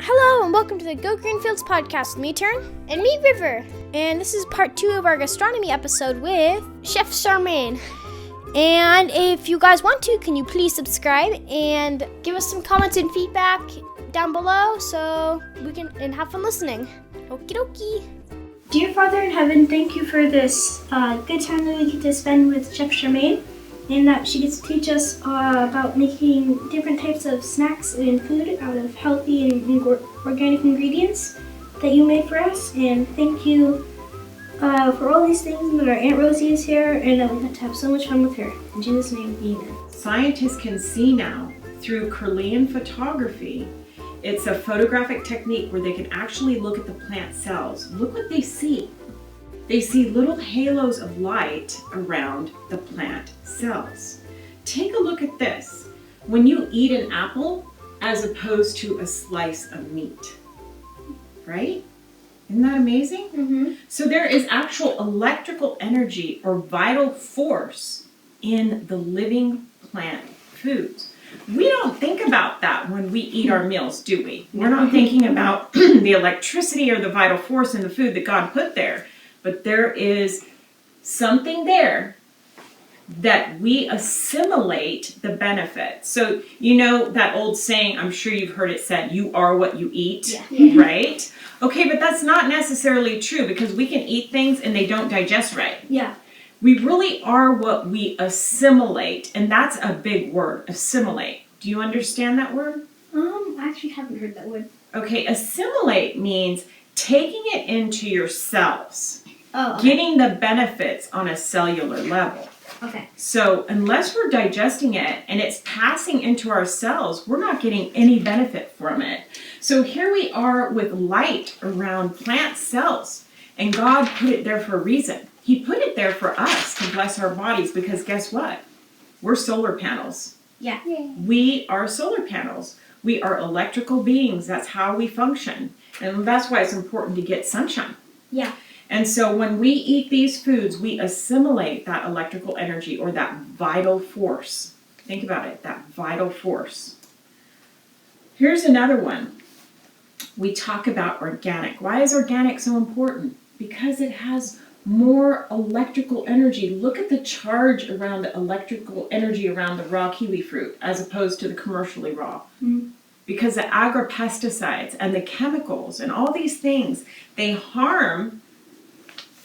Hello and welcome to the GoGreenfields podcast with me, Terran. And me, River. And this is part 2 of our gastronomy episode with Chef Charmaine. And if you guys want to, can you please subscribe and give us some comments and feedback down below so we can and have fun listening. Okie dokie. Dear Father in Heaven, thank you for this good time that we get to spend with Chef Charmaine, and that she gets to teach us about making different types of snacks and food out of healthy and organic ingredients that you made for us. And thank you for all these things, and that our Aunt Rosie is here, and that we got to have so much fun with her. In Jesus' name, amen. Scientists can see now through Kirlian photography. It's a photographic technique where they can actually look at the plant cells. Look what they see. They see little halos of light around the plant cells. Take a look at this. When you eat an apple as opposed to a slice of meat, right? Isn't that amazing? Mm-hmm. So there is actual electrical energy or vital force in the living plant foods. We don't think about that when we eat our meals, do we? We're not thinking about the electricity or the vital force in the food that God put there. But there is something there that we assimilate the benefit. So you know that old saying, I'm sure you've heard it said, you are what you eat, right? Okay, but that's not necessarily true because we can eat things and they don't digest right. Yeah. We really are what we assimilate, and that's a big word, assimilate. Do you understand that word? I actually haven't heard that word. Okay, assimilate means taking it into your cells. Oh, okay. Getting the benefits on a cellular level. Okay. So unless we're digesting it and it's passing into our cells, we're not getting any benefit from it. So here we are with light around plant cells, and God put it there for a reason. He put it there for us to bless our bodies because guess what? We're solar panels. Yeah. We are solar panels. We are electrical beings. That's how we function. And that's why it's important to get sunshine. Yeah. And so when we eat these foods, we assimilate that electrical energy or that vital force. Think about it, that vital force. Here's another one. We talk about organic. Why is organic so important? Because it has more electrical energy. Look at the charge around the electrical energy around the raw kiwi fruit as opposed to the commercially raw. Mm-hmm. Because the agropesticides and the chemicals and all these things, they harm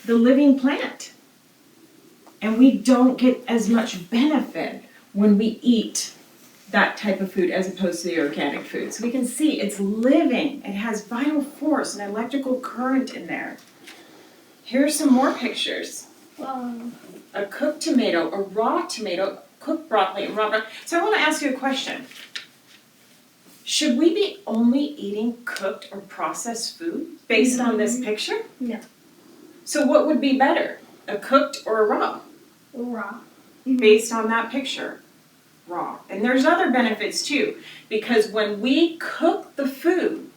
the living plant. And we don't get as much benefit when we eat that type of food as opposed to the organic food. So we can see it's living. It has vital force and electrical current in there. Here's some more pictures. A cooked tomato, a raw tomato, cooked broccoli, and raw broccoli. So I want to ask you a question. Should we be only eating cooked or processed food based on this picture? No. So what would be better, a cooked or a raw? Raw. Based on that picture, raw. And there's other benefits too, because when we cook the food,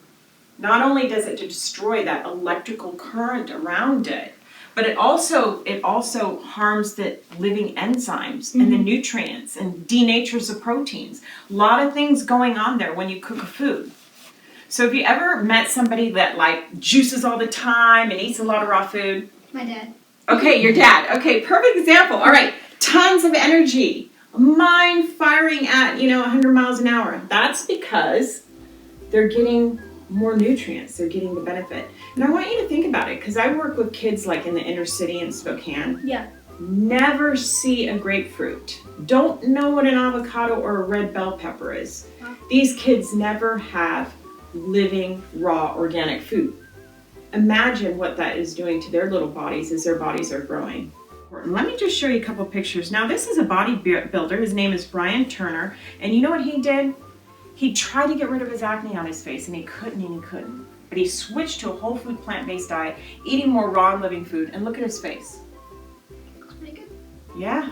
not only does it destroy that electrical current around it, but it also harms the living enzymes and the nutrients and denatures the proteins. A lot of things going on there when you cook a food. So have you ever met somebody that like juices all the time and eats a lot of raw food? My dad. Okay, your dad. Okay, perfect example. All right, tons of energy, mind firing at 100 miles an hour. That's because they're getting more nutrients. They're getting the benefit. And I want you to think about it because I work with kids like in the inner city in Spokane. Yeah. Never see a grapefruit. Don't know what an avocado or a red bell pepper is. Wow. These kids never have living, raw, organic food. Imagine what that is doing to their little bodies as their bodies are growing. Let me just show you a couple pictures. Now this is a bodybuilder. His name is Brian Turner. And you know what he did? He tried to get rid of his acne on his face and he couldn't. But he switched to a whole food plant-based diet, eating more raw and living food. And look at his face. Looks pretty good. Yeah.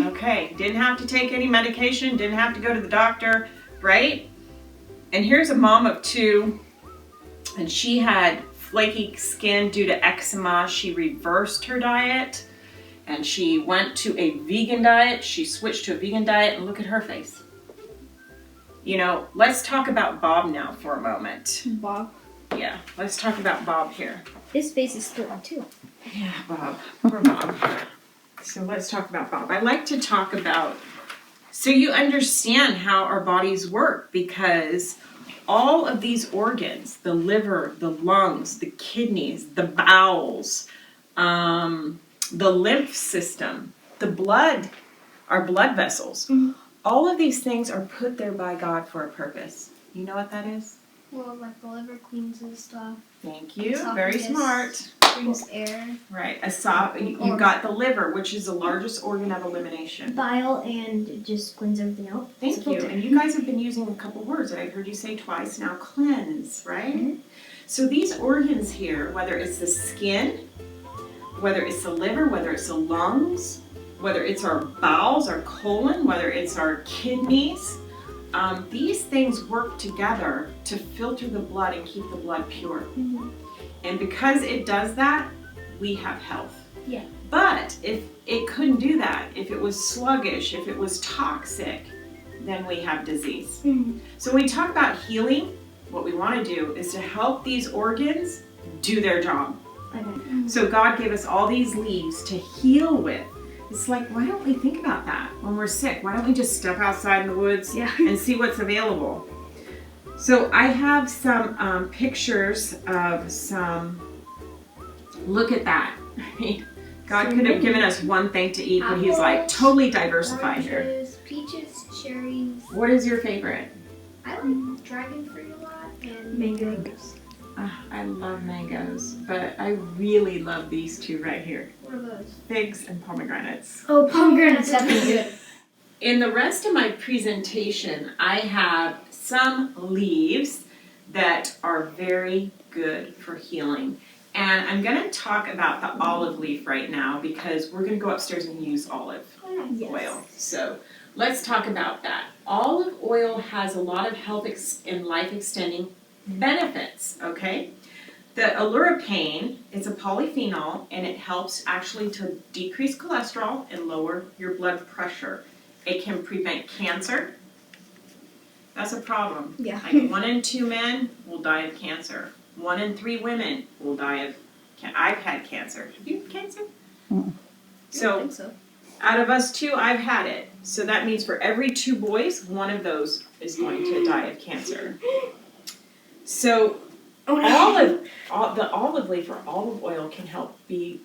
Okay. Didn't have to take any medication. Didn't have to go to the doctor. Right? And here's a mom of 2. And she had flaky skin due to eczema. She reversed her diet. And she went to a vegan diet. She switched to a vegan diet. And look at her face. You know, let's talk about Bob now for a moment. Bob. Yeah, let's talk about Bob here. His face is split in two. Yeah, Bob. Poor Bob. So let's talk about Bob. I like to talk about, so you understand how our bodies work, because all of these organs, the liver, the lungs, the kidneys, the bowels, the lymph system, the blood, our blood vessels, all of these things are put there by God for a purpose. You know what that is? Well, like the liver cleans and stuff. Thank you. Esophagus. Very smart. Brings air. Right. You've got the liver, which is the largest organ of elimination. Bile, and it just cleans everything out. Thank you. And you guys have been using a couple words that I heard you say twice now. Cleanse, right? Mm-hmm. So these organs here, whether it's the skin, whether it's the liver, whether it's the lungs, whether it's our bowels, our colon, whether it's our kidneys, these things work together to filter the blood and keep the blood pure. Mm-hmm. And because it does that, we have health. Yeah. But if it couldn't do that, if it was sluggish, if it was toxic, then we have disease. Mm-hmm. So when we talk about healing, what we want to do is to help these organs do their job. Okay. So God gave us all these leaves to heal with. It's like, why don't we think about that when we're sick? Why don't we just step outside in the woods and see what's available? So I have some pictures of some, look at that. I mean, God could have given us one thing to eat, but he's like totally diversified here. Oranges, peaches, cherries. What is your favorite? I like dragon fruit a lot and Mangoes. I love mangoes, but I really love these two right here. What are those? Figs and pomegranates. Oh, pomegranates. That'd be good. In the rest of my presentation, I have some leaves that are very good for healing. And I'm going to talk about the olive leaf right now because we're going to go upstairs and use olive oil. So let's talk about that. Olive oil has a lot of health and life extending benefits, okay? The alurapane, it's a polyphenol, and it helps actually to decrease cholesterol and lower your blood pressure. It can prevent cancer. That's a problem. Yeah. Like 1 in 2 men will die of cancer. 1 in 3 women will die of I've had cancer. Have you had cancer? I think so. Out of us 2, I've had it. So that means for every 2 boys, 1 of those is going to die of cancer. So the olive leaf or olive oil can help be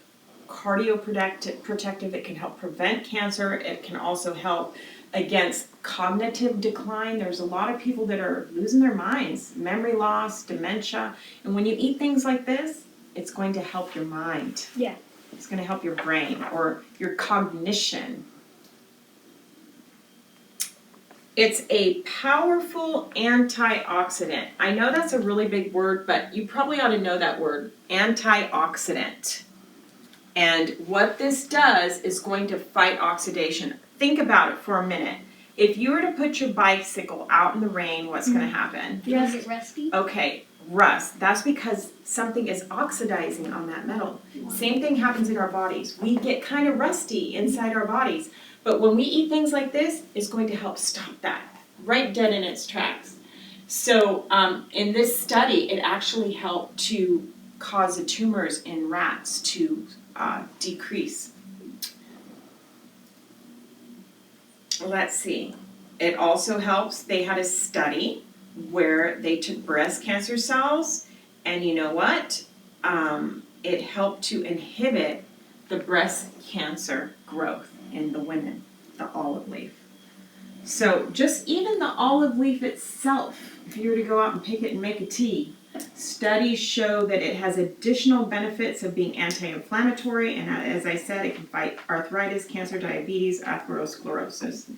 cardioprotective. It can help prevent cancer. It can also help against cognitive decline. There's a lot of people that are losing their minds, memory loss, dementia. And when you eat things like this, it's going to help your mind. Yeah. It's going to help your brain or your cognition. It's a powerful antioxidant. I know that's a really big word, but you probably ought to know that word, antioxidant. And what this does is going to fight oxidation. Think about it for a minute. If you were to put your bicycle out in the rain, what's going to happen? Is it rusty? Okay, rust. That's because something is oxidizing on that metal. Same thing happens in our bodies. We get kind of rusty inside our bodies. But when we eat things like this, it's going to help stop that right dead in its tracks. So in this study, it actually helped to cause the tumors in rats to decrease. Let's see. It also helps. They had a study where they took breast cancer cells, and you know what? It helped to inhibit the breast cancer growth in the women, the olive leaf. So just even the olive leaf itself, if you were to go out and pick it and make a tea, studies show that it has additional benefits of being anti-inflammatory, and as I said, it can fight arthritis, cancer, diabetes, atherosclerosis.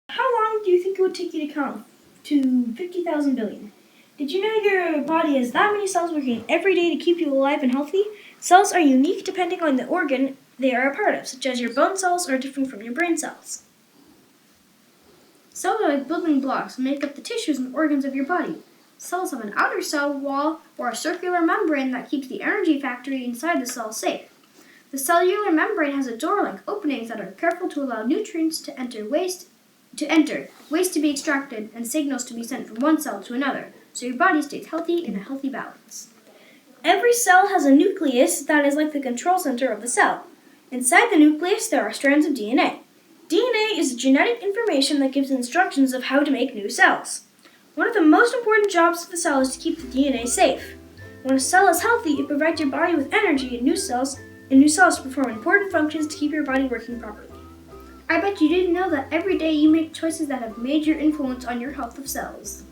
How long do you think it would take you to count to 50,000 billion? Did you know your body has that many cells working every day to keep you alive and healthy? Cells are unique depending on the organ they are a part of, such as your bone cells are different from your brain cells. Cells are like building blocks that make up the tissues and organs of your body. Cells have an outer cell wall or a circular membrane that keeps the energy factory inside the cell safe. The cellular membrane has a door-like openings that are careful to allow nutrients to enter, waste to be extracted, and signals to be sent from one cell to another, so your body stays healthy in a healthy balance. Every cell has a nucleus that is like the control center of the cell. Inside the nucleus, there are strands of DNA. DNA is genetic information that gives instructions of how to make new cells. One of the most important jobs of the cell is to keep the DNA safe. When a cell is healthy, it provides your body with energy and new cells to perform important functions to keep your body working properly. I bet you didn't know that every day you make choices that have major influence on your health of cells.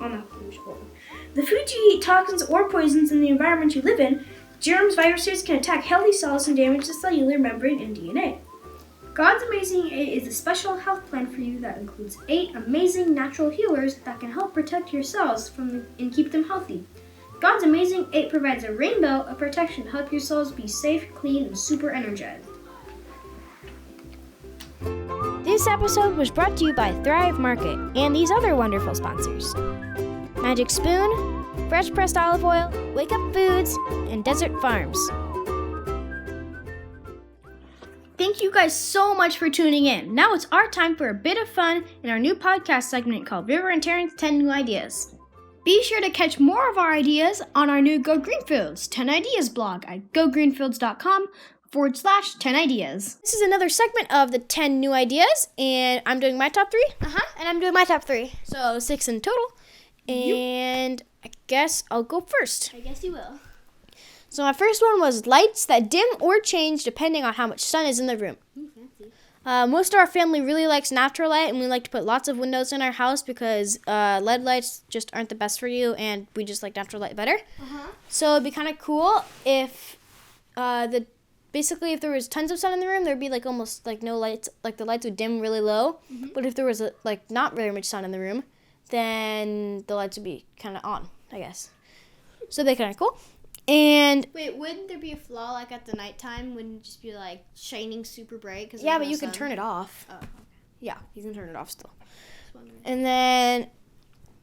The food you eat, toxins or poisons in the environment you live in, germs, viruses can attack healthy cells and damage the cellular membrane and DNA. God's Amazing 8 is a special health plan for you that includes 8 amazing natural healers that can help protect your cells and keep them healthy. God's Amazing 8 provides a rainbow of protection to help your cells be safe, clean, and super energized. This episode was brought to you by Thrive Market and these other wonderful sponsors: Magic Spoon, Fresh Pressed Olive Oil, Wake Up Foods, and Desert Farms. Thank you guys so much for tuning in. Now it's our time for a bit of fun in our new podcast segment called River and Terran's 10 New Ideas. Be sure to catch more of our ideas on our new Go-Greenfields 10 Ideas blog at GoGreenfields.com/10 Ideas. This is another segment of the 10 New Ideas, and I'm doing my top 3. And I'm doing my top 3. So 6 in total. And I guess I'll go first. I guess you will. So my first one was lights that dim or change depending on how much sun is in the room. Fancy. Most of our family really likes natural light, and we like to put lots of windows in our house because LED lights just aren't the best for you, and we just like natural light better. So it'd be kind of cool if basically if there was tons of sun in the room, there'd be like almost like no lights, like the lights would dim really low. But if there was like not very much sun in the room, then the lights would be kind of on, I guess. So they're kind of cool. And wait, wouldn't there be a flaw like at the nighttime? Wouldn't it just be like shining super bright? Cause yeah, there's but no you sun? can turn it off. Oh, okay. Yeah, you can turn it off still. Just wondering. And then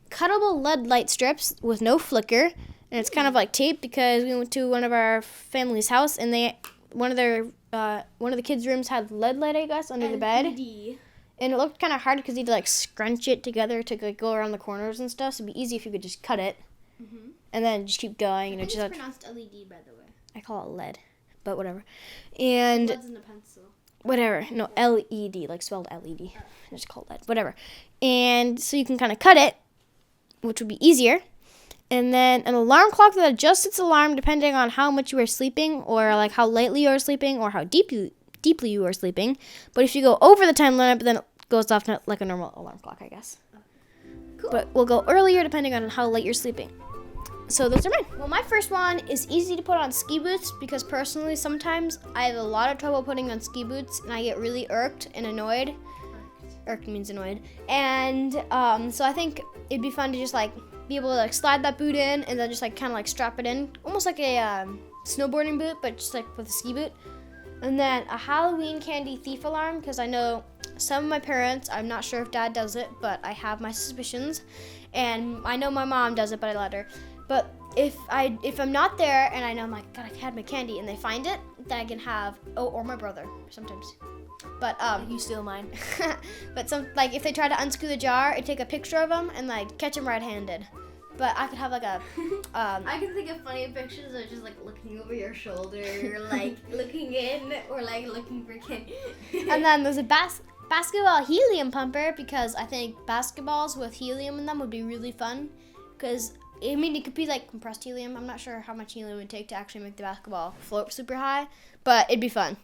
cuttable LED light strips with no flicker, and it's kind of like tape because we went to one of our family's house, and one of the kids' rooms had LED light, I guess, under the bed, and it looked kind of hard because you had to like scrunch it together to like go around the corners and stuff. So it'd be easy if you could just cut it. And then just keep going. I think it's pronounced LED, by the way. I call it lead, but whatever. And Lead's in the pencil. whatever. No, LED, like spelled LED. It's called lead. Whatever. And so you can kind of cut it, which would be easier. And then an alarm clock that adjusts its alarm depending on how much you are sleeping, or like how lightly you are sleeping, or how deeply you are sleeping. But if you go over the time limit, then it goes off like a normal alarm clock, I guess. Cool. But we'll go earlier depending on how late you're sleeping. So those are mine. Well, my first one is easy to put on ski boots because personally sometimes I have a lot of trouble putting on ski boots and I get really irked and annoyed. Irked means annoyed. And so I think it'd be fun to just like be able to like slide that boot in and then just like kind of like strap it in. Almost like a snowboarding boot, but just like with a ski boot. And then a Halloween candy thief alarm because I know some of my parents, I'm not sure if Dad does it, but I have my suspicions. And I know my mom does it, but I let her. But if I'm not there and I know I'm like, God, I had my candy, and they find it, then I can have, or my brother sometimes. But You steal mine. but like if they try to unscrew the jar, I'd take a picture of them and like catch them red-handed. But I could have like a I can think of funny pictures of just like looking over your shoulder, like looking in, or like looking for candy. and then there's a basketball helium pumper because I think basketballs with helium in them would be really fun because I mean, it could be like compressed helium. I'm not sure how much helium it would take to actually make the basketball float super high, but it'd be fun.